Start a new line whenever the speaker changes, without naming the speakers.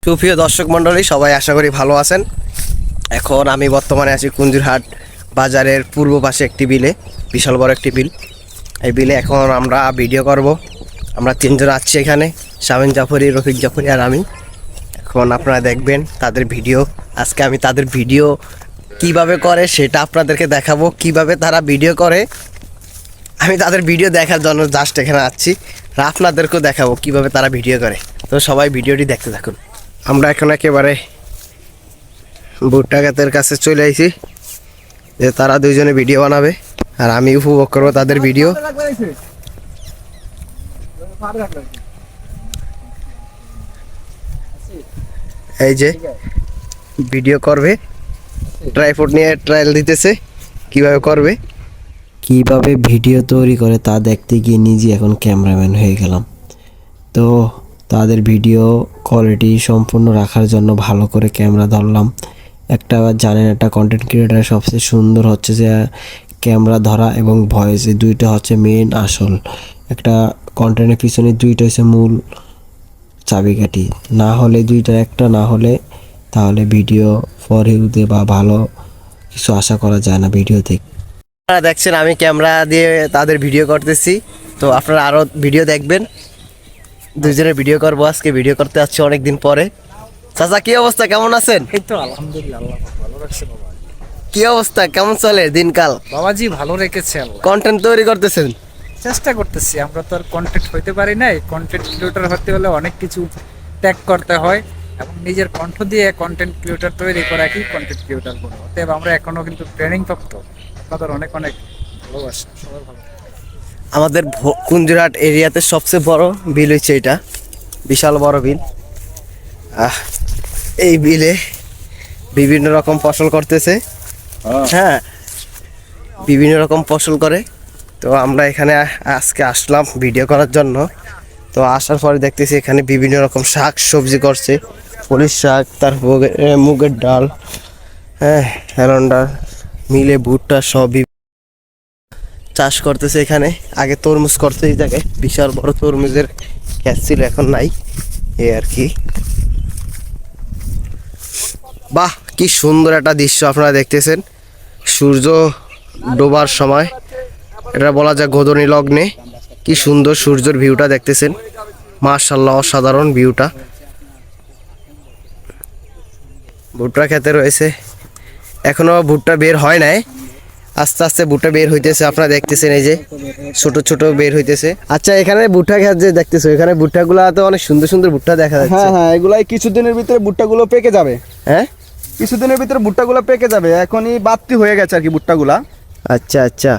সুপ্রিয় দর্শক মণ্ডলী, সবাই আশা করি ভালো আছেন। এখন আমি বর্তমানে আছি কুঞ্জুরহাট বাজারের পূর্ব পাশে একটি বিলে, বিশাল বড় একটি বিল। এই বিলে এখন আমরা ভিডিও করব। আমরা তিনজন আছি এখানে, শামিন জাফরি, রফিক জাফরি আর আমি। এখন আপনারা দেখবেন তাদের ভিডিও। আজকে আমি তাদের ভিডিও কিভাবে করে সেটা আপনাদেরকে দেখাবো। কিভাবে তারা ভিডিও করে আমি তাদের ভিডিও দেখার জন্য জাস্ট এখানে আসছি, আর আপনাদেরকেও দেখাবো কিভাবে তারা ভিডিও করে। তো সবাই ভিডিওটি দেখতে থাকুন। আমরা এখন একেবারে ভুট্টা ক্ষেতের কাছে চলে আইছি, যে তারা দুইজনে ভিডিও বানাবে আর আমি উপভোগ করবো তাদের ভিডিও। এই যে ভিডিও করবে, ট্রাইপড নিয়ে ট্রায়াল দিতেছে কিভাবে করবে, কিভাবে ভিডিও তৈরি করে তা দেখতে গিয়ে নিজে এখন ক্যামেরাম্যান হয়ে গেলাম। তো তাদের ভিডিও কোয়ালিটি সম্পূর্ণ রাখার জন্য ভালো করে ক্যামেরা ধরলাম। একটা জানেন, একটা কন্টেন্ট ক্রিয়েটারের সবচেয়ে সুন্দর হচ্ছে যে ক্যামেরা ধরা এবং ভয়েস, এই দুইটা হচ্ছে মেন আসল। একটা কন্টেন্টের পিছনে দুইটা হচ্ছে মূল চাবিকাঠি। না হলে দুইটার একটা না হলে তাহলে ভিডিও ফর ইউতে বা ভালো কিছু আশা করা যায় না ভিডিও থেকে। আপনারা দেখছেন আমি ক্যামেরা দিয়ে তাদের ভিডিও করতেছি, তো আপনারা আরও ভিডিও দেখবেন। দুইজনের ভিডিও করবো আজকে, ভিডিও করতে আসছি অনেকদিন পরে। চাচা কি অবস্থা, কেমন আছেন?
এই তো আলহামদুলিল্লাহ, আল্লাহ ভালো রাখছে বাবা।
কি অবস্থা, কেমন চলে দিনকাল?
বাবাজি ভালো রেখেছে আল্লাহ।
কন্টেন্ট তৈরি করতেছেন?
চেষ্টা করতেছি। আমরা তো আর কন্টেন্ট হইতে পারি নাই। কন্টেন্ট ক্রিয়েটর হতে হলে অনেক কিছু ত্যাগ করতে হয় এবং নিজের কণ্ঠ দিয়ে কন্টেন্ট ক্রিয়েটর তৈরি করা কি কন্টেন্ট ক্রিয়েটর বলো। অতএব আমরা এখনো কিন্তু ট্রেনিং প্রাপ্ত। আপনাদের অনেক অনেক ভালোবাসা, সবাই ভালো।
আমাদের কুঞ্জুরহাট এরিয়াতে সবচেয়ে বড় বিল হচ্ছে এটা, বিশাল বড় বিল। এই বিলে বিভিন্ন রকম ফসল করতেছে। হ্যাঁ, বিভিন্ন রকম ফসল করে। তো আমরা এখানে আজকে আসলাম ভিডিও করার জন্য। তো আসার পরে দেখতেছি এখানে বিভিন্ন রকম শাক সবজি করছে, পুলিশ শাক, তারপর মুগের ডাল, হ্যাঁ হেলন্ডা মিলে ভুট্টা সবই চাষ করতেছে এখানে। আগে তরমুজ করছে এই জায়গায়, বিশাল বড় তরমুজের ক্ষেত ছিল, এখন নাই, এই আর কি। বাহ, কি সুন্দর একটা দৃশ্য আপনারা দেখতেছেন, সূর্য ডোবার সময়, এটা বলা যায় গোধূলি লগ্নে। কি সুন্দর সূর্যের ভিউটা দেখতেছেন, মাশাআল্লাহ, অসাধারণ ভিউটা। ভুট্টা খেতে রয়েছে, এখনো ভুট্টা বের হয় নাই, আস্তে আস্তে ভুট্টা বের হইতেছে। আপনারা দেখতেছেন এই যে ছোট ছোট বের হইতেছে। আচ্ছা, এখানে ভুট্টা খেত যে দেখতেছো, এখানে ভুট্টাগুলো তো অনেক সুন্দর সুন্দর ভুট্টা দেখা যাচ্ছে।
হ্যাঁ হ্যাঁ, এগুলাই কিছুদিনের ভিতরে ভুট্টাগুলো পেকে যাবে।
হ্যাঁ,
কিছুদিনের ভিতরে ভুট্টাগুলো পেকে যাবে, এখনই বাড়তি হয়ে গেছে আর কি ভুট্টাগুলা।
আচ্ছা আচ্ছা।